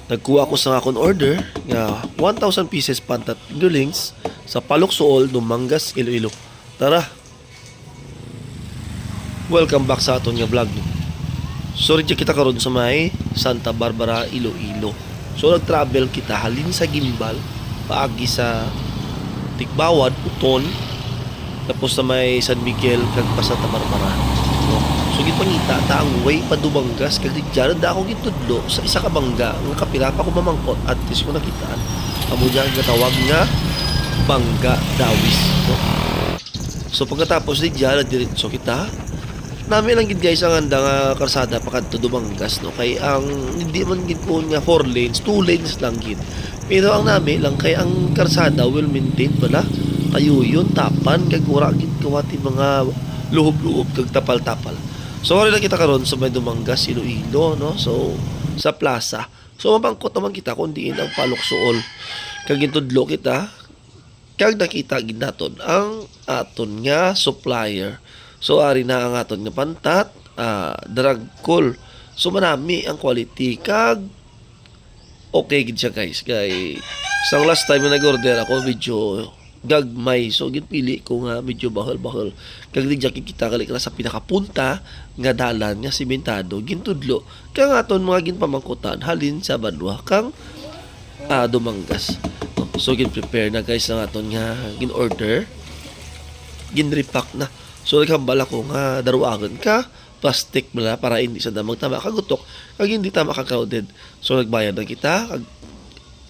Nagkuha ko sa akong order nga 1,000 pieces pantat fingerlings sa Paloksool, Dumangas, Iloilo. Tara. Welcome back sa aton nga vlog. So rin kita karon sa may Santa Barbara, Iloilo. So nag-travel kita halin sa Gimbal, paagi sa Tikbawad, Uton, tapos sa may San Miguel kag pa Santa Barbara. So gipangita ta ang way pa Dumangas kag diyan da ako gitudlo sa isa ka bangga nga kapila pa ko mamangkot at least ko nakitaan amo diyan nga tawag nga Bangga Dawis. So pagkatapos diyan diretso kita nami lang gid guys ang anda nga karsada pakadto Dumangas no kay ang hindi man gid ko nga 4 lanes 2 lanes lang gid pero ang nami lang kay ang karsada well maintained bala kayo yun tapan kag wala gid kawati mga luhob-luhob kag tapal-tapal. So wala na kita karon sa may Dumangas, Iloilo, no? So sa plaza. So mabangkot naman kita kung diin ang Paloksool. Kag gitudlo kita kag nakita gid naton ang aton nga supplier. So ari na ang aton nga pantat, drag cool. So manami ang quality kag okay gid siya guys. Kay sang last time na nag-order ako medyo gagmay so ginpili ko nga medyo bahol-bahol kag di kita kalik na sa pinakapunta nga dalan nga simentado gintudlo kang aton mga ginpamangkutan halin sa Banwa kang Dumangas. So gin-prepare na guys ang aton nga gin-order gin-repack na so naghambal ako nga daruangan ka plastic mala para hindi sa damag tama kagutok kag hindi tama ka crowded. So nagbayad na kita kag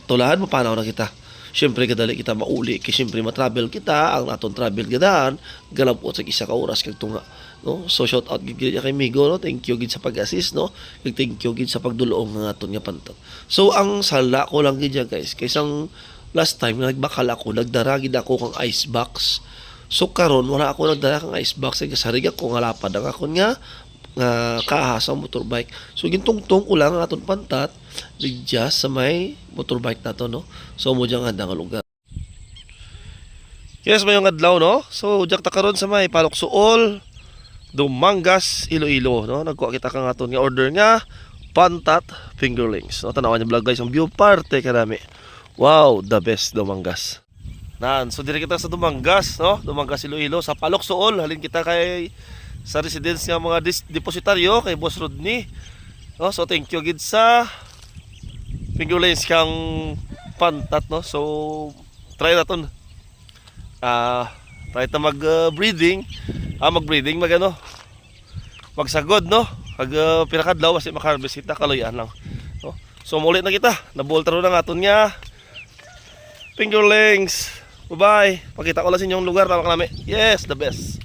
tulahan mo panaw na kita. Siyempre kadali kita mauli kay siyempre ma-travel kita ang aton travel gadaan galabot sa isa ka oras kag tunga no. So shout out gid kay Migo no, thank you gid sa pag-assist no, kag thank you gid sa pagdulong ng aton nga pantat. So ang sala ko lang gid guys kay sang last time nagbakal ako nagdara gid ako kang ice box. So karon wala ako nagdara kang ice box kay sarig ako nga lapad ang akon nga kaha sa motorbike. So gintungtong ko lang ang aton pantat digya sa may motorbike nato no. So mo diyan nga lugar. Yes, may adlaw no. So jak ta karon sa may Paloksool, Dumangas, Iloilo no. Nagkuha kita kang aton nga order nga pantat fingerlings. No tanawan niyo vlog guys ang view parte kadami. Wow, the best Dumangas. So dire kita sa Dumangas no, Dumangas Iloilo sa Paloksool halin kita kay sa residence nga mga depositaryo kay Boss Rodney. No, so thank you gid sa fingerlings kang pantat no. So try naton. Try ta mag-breeding. Mag-breeding magano. Magsagod no. Kag pinakadlaw kasi maka-harvest kita kaloyan lang. No. So muli na kita. Naboltaro na aton nga fingerlings. Bye-bye. Pakita ko lang sa inyong lugar tama kanami. Yes, the best.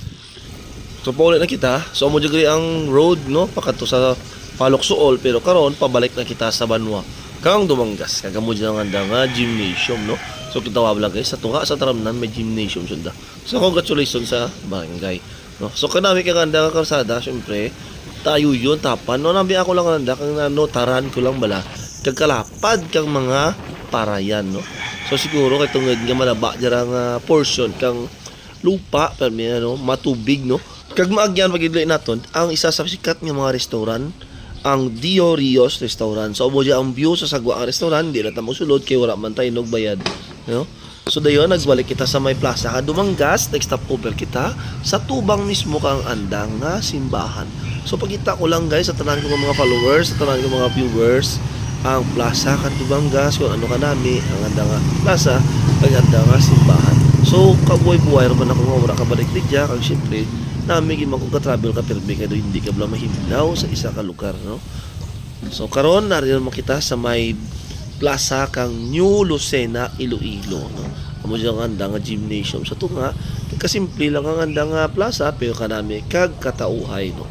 So paulit na kita. So mo jud ang road no pakadto sa Paloksool pero karon pabalik na kita sa Banwa kang Dumangas. Kag mo jud nga gymnasium no. So tawag lang guys sa tunga sa taramnan may gymnasium sunda. So congratulations sa barangay no. So kanami kang anda nga karsada syempre tayo yun tapan no nabi ako lang anda kang taran ko lang bala kag kalapad kang mga parayan no. So siguro kay tungod nga malaba dira nga portion kang lupa pero matubig no. Kag maagyan pagidloy naton ang isa sa sikat nga mga restaurant ang Dio Rios Restaurant. So amo ang view sa sagwa ang restaurant di na ta mosulod kay wala man tayo nog bayad no. So dayon nagbalik kita sa may plaza ka Dumangas next stop over kita sa tubang mismo kang andang nga simbahan. So pagkita ko lang guys sa tanan ko mga followers sa tanan ko mga viewers ang plaza ka Dumangas kung ano kanami ang andang nga plaza kag andang nga simbahan. So kabuhay-buhay man ako nga wala ka balik digya kag syempre nami gid man ka travel ka permi kay hindi ka bala mahimlaw sa isa ka lugar no. So karon nariyan mo kita sa may plaza kang New Lucena Iloilo no. Amo jang anda nga gymnasium sa tunga kasimple lang ang anda nga plaza pero kanami kag katauhay no.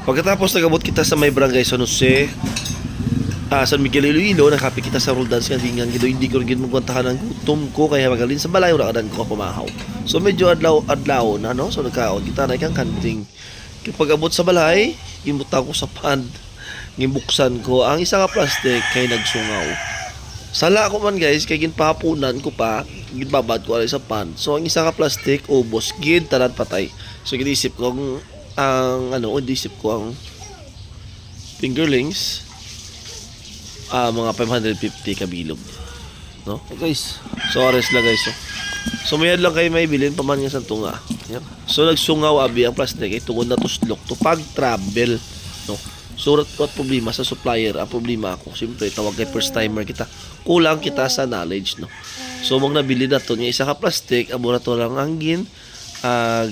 Pagkatapos nagabot kita sa may barangay San Jose San Miguel Iloilo nakapit kita sa Roldans nga dingan gido hindi ko gid magkwantahan ang gutom ko kaya magalin sa balay wala kadan ko pumahaw. So medyo adlaw na no. So nagkaon kita na kang kanting. Pag abot sa balay, gimuta ko sa pan. Gibuksan ko ang isa nga plastic kay nagsungaw. Sala ko man guys kay ginpahapunan ko pa, ginbabad ko sa pan. So ang isa nga plastic ubos gid tanan patay. So ginisip ko ang isip ko ang fingerlings mga 550 kabilog. No? Guys, so ares lang guys. So mayad lang kayo may bilin paman nga sa tunga. Yan. So nagsungaw abi ang plastic ay tungod na tuslok to pag travel, no. So what problema sa supplier, ang problema ako siyempre tawag kay first timer kita. Kulang kita sa knowledge, no. So mong nabili na to nga isa ka plastic amo na to lang anggin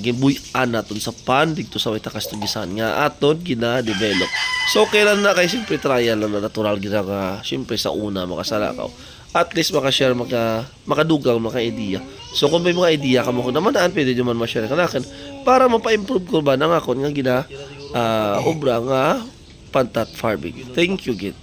gibuy-an naton sa pan dito sa wita kastugisan nga aton gina-develop. So kailan na kay siyempre trial na natural gina nga siyempre sa una makasalakaw. At least makashare makadugang maka-idea. So kung may mga idea ka mo kung naman pwede nyo man ma-share kanakan para mapa-improve ko ba nang akon nga gina obra nga pantat farming. Thank you git.